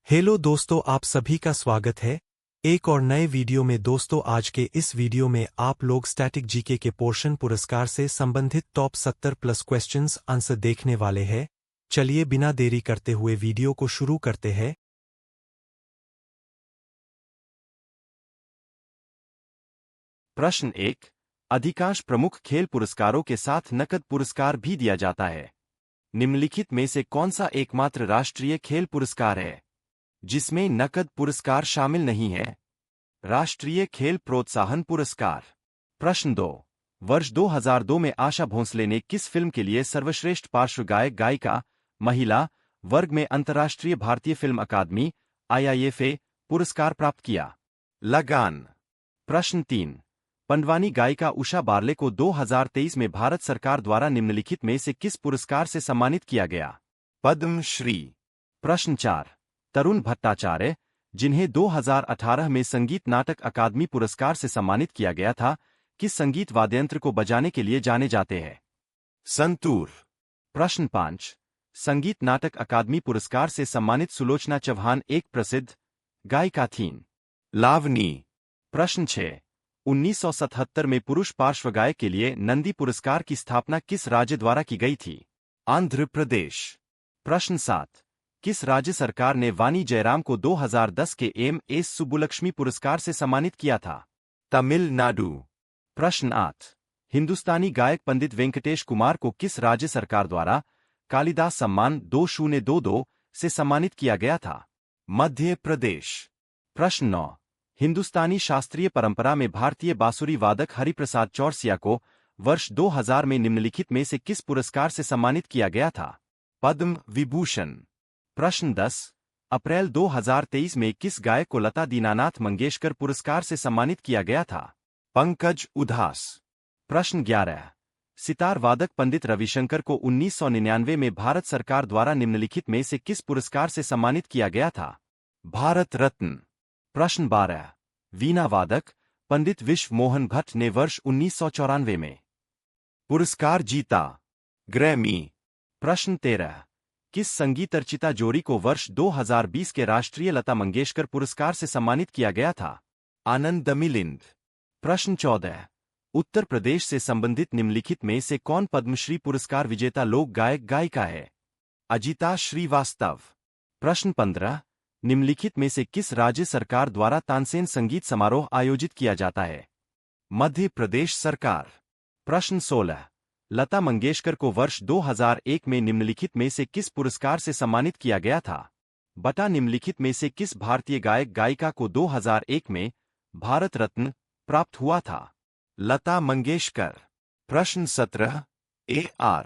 Hello दोस्तों, आप सभी का स्वागत है एक और नए वीडियो में। दोस्तों, आज के इस वीडियो में आप लोग स्टैटिक जीके के पोर्शन पुरस्कार से संबंधित टॉप 70 प्लस क्वेश्चंस आंसर देखने वाले हैं। चलिए बिना देरी करते हुए वीडियो को शुरू करते हैं। प्रश्न 1। अधिकांश प्रमुख खेल पुरस्कारों के साथ नकद पुरस्कार भी दिया जाता है। निम्नलिखित में से कौन सा एकमात्र राष्ट्रीय खेल पुरस्कार है जिसमें नकद पुरस्कार शामिल नहीं है? राष्ट्रीय खेल प्रोत्साहन पुरस्कार। प्रश्न 2। वर्ष 2002 में आशा भोंसले ने किस फिल्म के लिए सर्वश्रेष्ठ पार्श्व गायक गायिका महिला वर्ग में अंतर्राष्ट्रीय भारतीय फिल्म अकादमी (IIFA) पुरस्कार प्राप्त किया? लगान। प्रश्न 3। पंडवानी गायिका उषा बारले को 2023 में भारत सरकार द्वारा निम्नलिखित में से किस पुरस्कार से सम्मानित किया गया? पद्मश्री। प्रश्न 4। तरुण भट्टाचार्य, जिन्हें 2018 में संगीत नाटक अकादमी पुरस्कार से सम्मानित किया गया था, किस संगीत वाद्ययंत्र को बजाने के लिए जाने जाते हैं? संतूर। प्रश्न 5। संगीत नाटक अकादमी पुरस्कार से सम्मानित सुलोचना चौहान एक प्रसिद्ध गायिका थीं। लावनी। प्रश्न 6। 1977 में पुरुष पार्श्व गायक के लिए नंदी पुरस्कार की स्थापना किस राज्य द्वारा की गई थी? आंध्र प्रदेश। प्रश्न 7। किस राज्य सरकार ने वानी जयराम को 2010 के एम.एस. सुब्बुलक्ष्मी पुरस्कार से सम्मानित किया था? तमिलनाडु। प्रश्न 8। हिंदुस्तानी गायक पंडित वेंकटेश कुमार को किस राज्य सरकार द्वारा कालिदास सम्मान 2022 से सम्मानित किया गया था? मध्य प्रदेश। प्रश्न 9। हिंदुस्तानी शास्त्रीय परंपरा में भारतीय बांसुरी वादक हरिप्रसाद चौरसिया को वर्ष 2000 में निम्नलिखित में से किस पुरस्कार से सम्मानित किया गया था? पद्म विभूषण। प्रश्न 10। अप्रैल 2023 में किस गायक को लता दीनानाथ मंगेशकर पुरस्कार से सम्मानित किया गया था? पंकज उधास। प्रश्न 11। सितार वादक पंडित रविशंकर को 1999 में भारत सरकार द्वारा निम्नलिखित में से किस पुरस्कार से सम्मानित किया गया था? भारत रत्न। प्रश्न 12। वीणा वादक पंडित विश्व मोहन भट्ट ने वर्ष 1994 में पुरस्कार जीता? ग्रैमी। प्रश्न 13। किस संगीत अर्चिता जोड़ी को वर्ष 2020 के राष्ट्रीय लता मंगेशकर पुरस्कार से सम्मानित किया गया था? आनंद मिलिंद। प्रश्न 14। उत्तर प्रदेश से संबंधित निम्नलिखित में से कौन पद्मश्री पुरस्कार विजेता लोक गायक गायिका है? अजिता श्रीवास्तव। प्रश्न 15। निम्नलिखित में से किस राज्य सरकार द्वारा तानसेन संगीत समारोह आयोजित किया जाता है? मध्य प्रदेश सरकार। प्रश्न 16। लता मंगेशकर को वर्ष 2001 में निम्नलिखित में से किस पुरस्कार से सम्मानित किया गया था? बता निम्नलिखित में से किस भारतीय गायक गायिका को 2001 में भारत रत्न प्राप्त हुआ था? लता मंगेशकर। प्रश्न 17। A.R.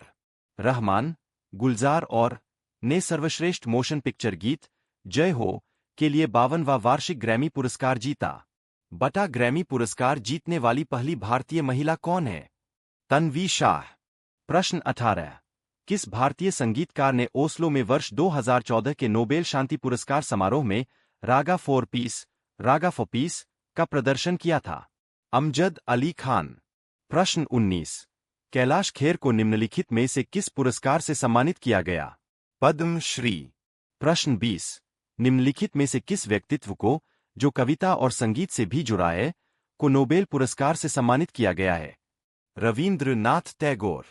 रहमान, गुलजार और ने सर्वश्रेष्ठ मोशन पिक्चर गीत जय हो के लिए 52वां वार्षिक ग्रैमी पुरस्कार जीता? बता ग्रैमी पुरस्कार जीतने वाली पहली भारतीय महिला कौन है? तन्वी शाह। प्रश्न 18। किस भारतीय संगीतकार ने ओस्लो में वर्ष 2014 के नोबेल शांति पुरस्कार समारोह में रागा फॉर पीस का प्रदर्शन किया था? अमजद अली खान। प्रश्न 19। कैलाश खेर को निम्नलिखित में से किस पुरस्कार से सम्मानित किया गया? पद्मश्री। प्रश्न 20। निम्नलिखित में से किस व्यक्तित्व को, जो कविता और संगीत से भी जुड़ा है, को नोबेल पुरस्कार से सम्मानित किया गया है? रवींद्रनाथ टैगोर।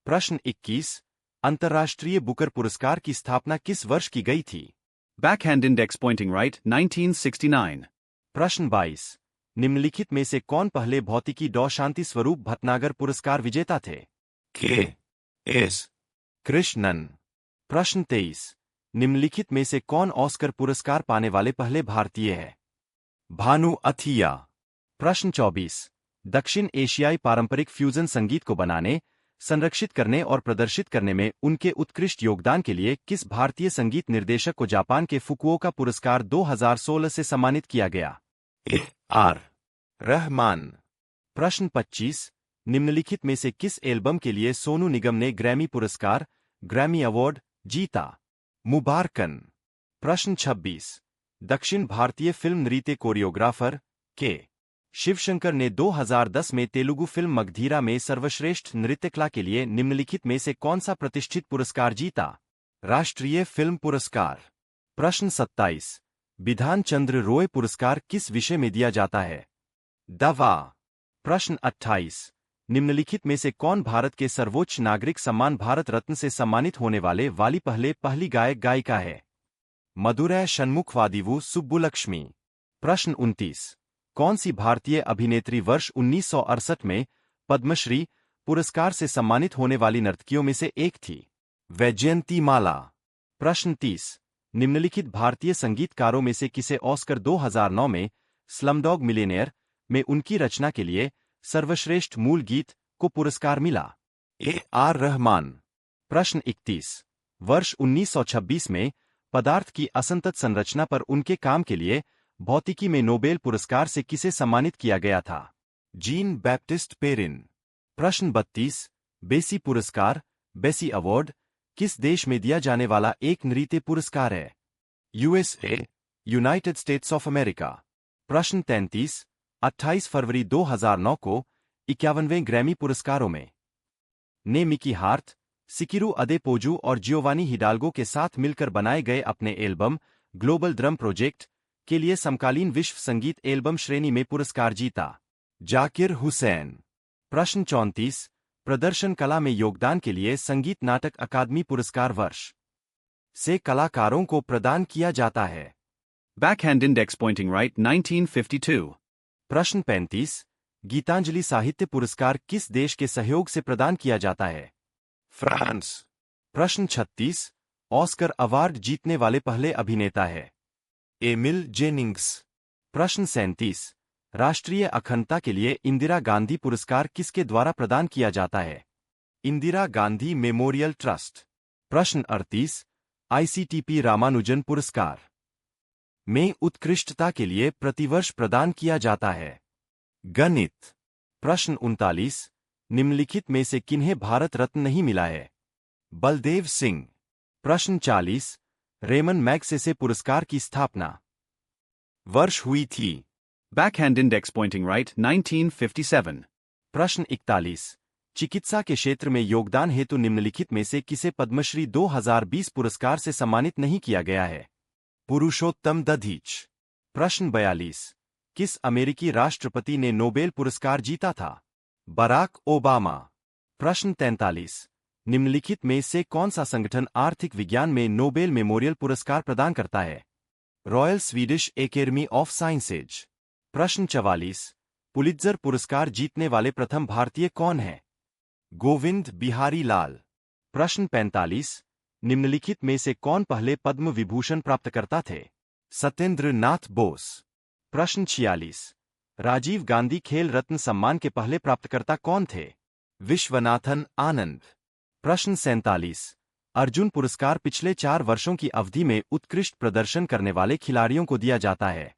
प्रश्न 21। अंतर्राष्ट्रीय बुकर पुरस्कार की स्थापना किस वर्ष की गई थी? Backhand index pointing right, 1969. प्रश्न 22। निम्नलिखित में से कौन पहले भौतिकी डॉ शांति स्वरूप भटनागर पुरस्कार विजेता थे? के.एस. कृष्णन। प्रश्न 23। निम्नलिखित में से कौन ऑस्कर पुरस्कार पाने वाले पहले भारतीय है? भानु अथिया। प्रश्न 24। दक्षिण एशियाई पारंपरिक फ्यूजन संगीत को बनाने, संरक्षित करने और प्रदर्शित करने में उनके उत्कृष्ट योगदान के लिए किस भारतीय संगीत निर्देशक को जापान के फुकुओका पुरस्कार 2016 से सम्मानित किया गया? A.R. रहमान। प्रश्न 25। निम्नलिखित में से किस एल्बम के लिए सोनू निगम ने ग्रैमी पुरस्कार ग्रैमी अवार्ड जीता? मुबारकन। प्रश्न 26। दक्षिण भारतीय फिल्म नृत्य कोरियोग्राफर के. शिवशंकर ने 2010 में तेलुगु फिल्म मगधीरा में सर्वश्रेष्ठ नृत्य कला के लिए निम्नलिखित में से कौन सा प्रतिष्ठित पुरस्कार जीता? राष्ट्रीय फिल्म पुरस्कार। प्रश्न 27। बिधान चंद्र रॉय पुरस्कार किस विषय में दिया जाता है? दवा। प्रश्न 28। निम्नलिखित में से कौन भारत के सर्वोच्च नागरिक सम्मान भारत रत्न से सम्मानित होने वाले पहली गायक गायिका है? मदुरै षण्मुखवादिवु सुब्बुलक्ष्मी। प्रश्न 29। कौन सी भारतीय अभिनेत्री वर्ष 1968 में पद्मश्री पुरस्कार से सम्मानित होने वाली नर्तकियों में से एक थी? वैजयंती माला। प्रश्न 30। निम्नलिखित भारतीय संगीतकारों में से किसे ऑस्कर 2009 में स्लमडॉग मिलियनेयर में उनकी रचना के लिए सर्वश्रेष्ठ मूल गीत को पुरस्कार मिला? A.R. रहमान। प्रश्न 31। वर्ष 1926 में पदार्थ की असंतत संरचना पर उनके काम के लिए भौतिकी में नोबेल पुरस्कार से किसे सम्मानित किया गया था? Jean Baptiste Perrin. प्रश्न 32। बेसी पुरस्कार बेसी अवार्ड किस देश में दिया जाने वाला एक नृत्य पुरस्कार है? USA, United states of America. प्रश्न 33। 28 फरवरी 2009 को 51वें ग्रैमी पुरस्कारों में ने मिकी हार्ट, सिकिरू अदेपोजू और जियोवानी हिडाल्गो के साथ मिलकर बनाए गए अपने एल्बम ग्लोबल ड्रम प्रोजेक्ट के लिए समकालीन विश्व संगीत एल्बम श्रेणी में पुरस्कार जीता? जाकिर हुसैन। प्रश्न 34। प्रदर्शन कला में योगदान के लिए संगीत नाटक अकादमी पुरस्कार वर्ष से कलाकारों को प्रदान किया जाता है? Backhand index pointing right 1952. प्रश्न 35। गीतांजलि साहित्य पुरस्कार किस देश के सहयोग से प्रदान किया जाता है? फ्रांस। प्रश्न 36। ऑस्कर अवार्ड जीतने वाले पहले अभिनेता है? Emil Jannings. प्रश्न 37। राष्ट्रीय अखंडता के लिए इंदिरा गांधी पुरस्कार किसके द्वारा प्रदान किया जाता है? Indira Gandhi memorial trust. प्रश्न 38। ICTP रामानुजन पुरस्कार में उत्कृष्टता के लिए प्रतिवर्ष प्रदान किया जाता है? गणित। प्रश्न 39। निम्नलिखित में से किन्हें भारत रत्न नहीं मिला है? बलदेव सिंह। प्रश्न 40। रेमन मैगसेसे पुरस्कार की स्थापना वर्ष हुई थी? Backhand index pointing right 1957. प्रश्न 41। चिकित्सा के क्षेत्र में योगदान हेतु निम्नलिखित में से किसे पद्मश्री 2020 पुरस्कार से सम्मानित नहीं किया गया है? पुरुषोत्तम दधीच। प्रश्न 42। किस अमेरिकी राष्ट्रपति ने नोबेल पुरस्कार जीता था? Barack Obama. प्रश्न 43। निम्नलिखित में से कौन सा संगठन आर्थिक विज्ञान में नोबेल मेमोरियल पुरस्कार प्रदान करता है? Royal Swedish academy of sciences. प्रश्न 44। पुलित्जर पुरस्कार जीतने वाले प्रथम भारतीय कौन हैं? गोविंद बिहारी लाल। प्रश्न 45। निम्नलिखित में से कौन पहले पद्म विभूषण प्राप्तकर्ता थे? सत्येंद्र नाथ बोस। प्रश्न 46। राजीव गांधी खेल रत्न सम्मान के पहले प्राप्तकर्ता कौन थे? विश्वनाथन आनंद। प्रश्न 47। अर्जुन पुरस्कार पिछले 4 वर्षों की अवधि में उत्कृष्ट प्रदर्शन करने वाले खिलाड़ियों को दिया जाता है?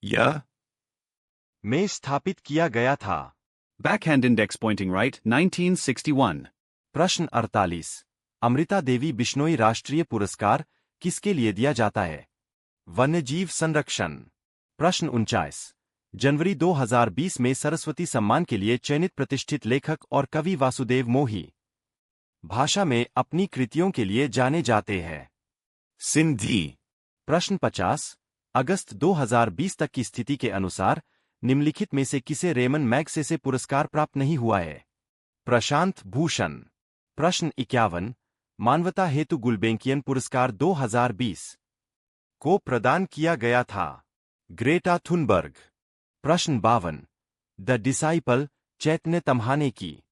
यह में स्थापित किया गया था? Backhand index pointing right 1961. प्रश्न 48। अमृता देवी बिश्नोई राष्ट्रीय पुरस्कार किसके लिए दिया जाता है? वन्यजीव संरक्षण। प्रश्न 49। जनवरी 2020 में सरस्वती सम्मान के लिए चयनित प्रतिष्ठित लेखक और कवि वासुदेव मोही भाषा में अपनी कृतियों के लिए जाने जाते हैं? सिंधी। प्रश्न 50। अगस्त 2020 तक की स्थिति के अनुसार निम्नलिखित में से किसे रेमन मैगसेसे पुरस्कार प्राप्त नहीं हुआ है? प्रशांत भूषण। प्रश्न 51। मानवता हेतु गुल्बेंकियन पुरस्कार 2020 को प्रदान किया गया था? Greta Thunberg. प्रश्न 52। द डिसाइपल चैतन्य तम्हाने की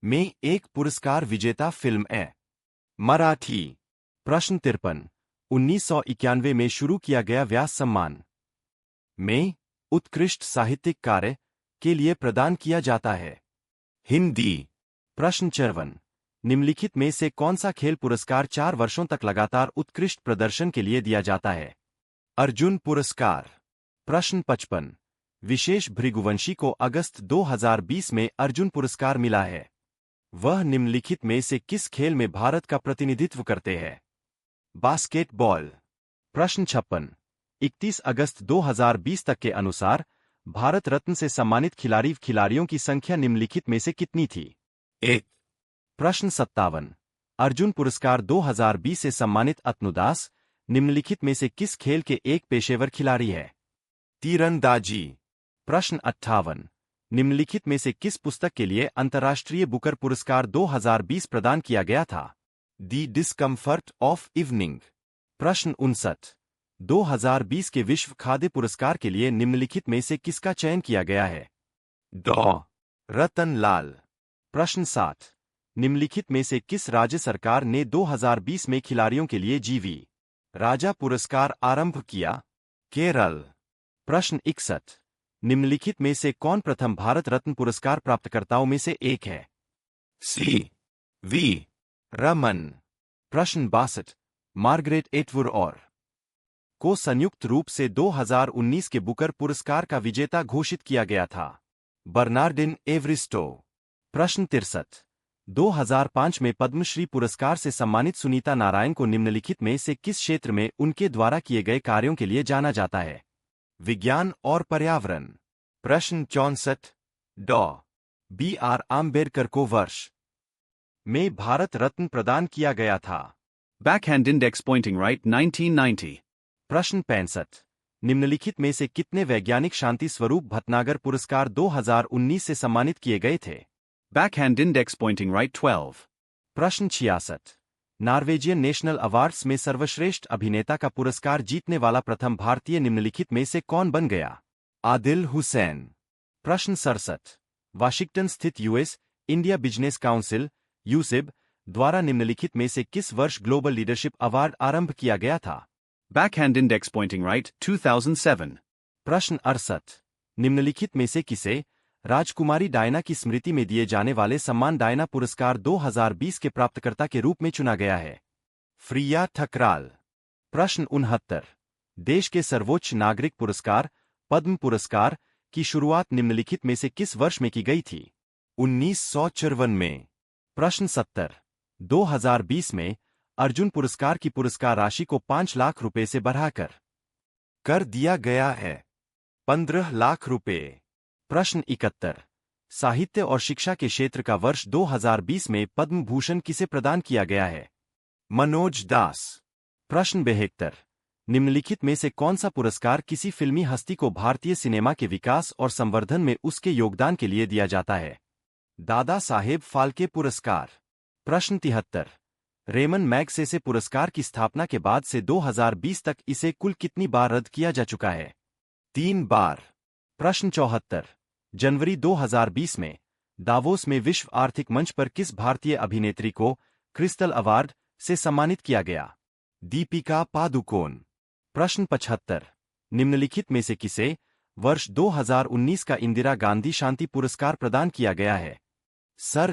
में एक पुरस्कार विजेता फिल्म है? मराठी। प्रश्न 53। 1991 में शुरू किया गया व्यास सम्मान में उत्कृष्ट साहित्यिक कार्य के लिए प्रदान किया जाता है? हिंदी। प्रश्न 54। निम्नलिखित में से कौन सा खेल पुरस्कार 4 वर्षों तक लगातार उत्कृष्ट प्रदर्शन के लिए दिया जाता है? अर्जुन पुरस्कार। प्रश्न 55। विशेष भृगुवंशी को अगस्त 2020 में अर्जुन पुरस्कार मिला है? वह निम्नलिखित में से किस खेल में भारत का प्रतिनिधित्व करते हैं? बास्केटबॉल। प्रश्न 56। 31 अगस्त 2020 तक के अनुसार भारत रत्न से सम्मानित खिलाड़ियों की संख्या निम्नलिखित में से कितनी थी? 1। प्रश्न 57। अर्जुन पुरस्कार 2020 से सम्मानित अतनुदास निम्नलिखित में से किस खेल के एक पेशेवर खिलाड़ी है? तीरंदाजी। प्रश्न 58। निम्नलिखित में से किस पुस्तक के लिए अंतर्राष्ट्रीय बुकर पुरस्कार 2020 प्रदान किया गया था? The discomfort of evening. प्रश्न 59। 2020 के विश्व खाद्य पुरस्कार के लिए निम्नलिखित में से किसका चयन किया गया है? डॉ. रतन लाल। प्रश्न 60। निम्नलिखित में से किस राज्य सरकार ने 2020 में खिलाड़ियों के लिए जीवी राजा पुरस्कार आरंभ किया? केरल। प्रश्न 61। निम्नलिखित में से कौन प्रथम भारत रत्न पुरस्कार प्राप्तकर्ताओं में से एक है? सी. वी. रमन। प्रश्न 62। मार्गरेट एटवुड और को संयुक्त रूप से 2019 के बुकर पुरस्कार का विजेता घोषित किया गया था? बर्नार्डिन एवरिस्टो। प्रश्न 63। 2005 में पद्मश्री पुरस्कार से सम्मानित सुनीता नारायण को निम्नलिखित में से किस क्षेत्र में उनके द्वारा किए गए कार्यों के लिए जाना जाता है? विज्ञान और पर्यावरण। प्रश्न 64। डॉ. B.R. आम्बेडकर को वर्ष में भारत रत्न प्रदान किया गया था? Backhand index pointing right 1990. प्रश्न 65। निम्नलिखित में से कितने वैज्ञानिक शांति स्वरूप भटनागर पुरस्कार 2019 से सम्मानित किए गए थे? Backhand index pointing right 12. प्रश्न 66। नॉर्वेजियन नेशनल अवार्ड्स में सर्वश्रेष्ठ अभिनेता का पुरस्कार जीतने वाला प्रथम भारतीय निम्नलिखित में से कौन बन गया? आदिल हुसैन। प्रश्न 67। वाशिंगटन स्थित यूएस इंडिया बिजनेस काउंसिल यूसिब द्वारा निम्नलिखित में से किस वर्ष ग्लोबल लीडरशिप अवार्ड आरंभ किया गया था? Backhand index pointing right 2007. प्रश्न 68। निम्नलिखित में से किसे राजकुमारी डायना की स्मृति में दिए जाने वाले सम्मान डायना पुरस्कार 2020 के प्राप्तकर्ता के रूप में चुना गया है? फ्रिया ठकराल। प्रश्न 69। देश के सर्वोच्च नागरिक पुरस्कार पद्म पुरस्कार की शुरुआत निम्नलिखित में से किस वर्ष में की गई थी? 1954 में। प्रश्न 70। 2020 में अर्जुन पुरस्कार की पुरस्कार राशि को 5 लाख रुपए से बढ़ाकर कर दिया गया है 15 लाख रुपए। प्रश्न 71। साहित्य और शिक्षा के क्षेत्र का वर्ष 2020 में पद्म भूषण किसे प्रदान किया गया है? मनोज दास। प्रश्न 72। निम्नलिखित में से कौन सा पुरस्कार किसी फिल्मी हस्ती को भारतीय सिनेमा के विकास और संवर्धन में उसके योगदान के लिए दिया जाता है? दादा साहेब फाल्के पुरस्कार। प्रश्न 73। रेमन मैगसेसे पुरस्कार की स्थापना के बाद से 2020 तक इसे कुल कितनी बार रद्द किया जा चुका है? 3 बार। प्रश्न 74। जनवरी 2020 में दावोस में विश्व आर्थिक मंच पर किस भारतीय अभिनेत्री को क्रिस्टल अवार्ड से सम्मानित किया गया? दीपिका पादुकोण। प्रश्न 75। निम्नलिखित में से किसे वर्ष 2019 का इंदिरा गांधी शांति पुरस्कार प्रदान किया गया है? सर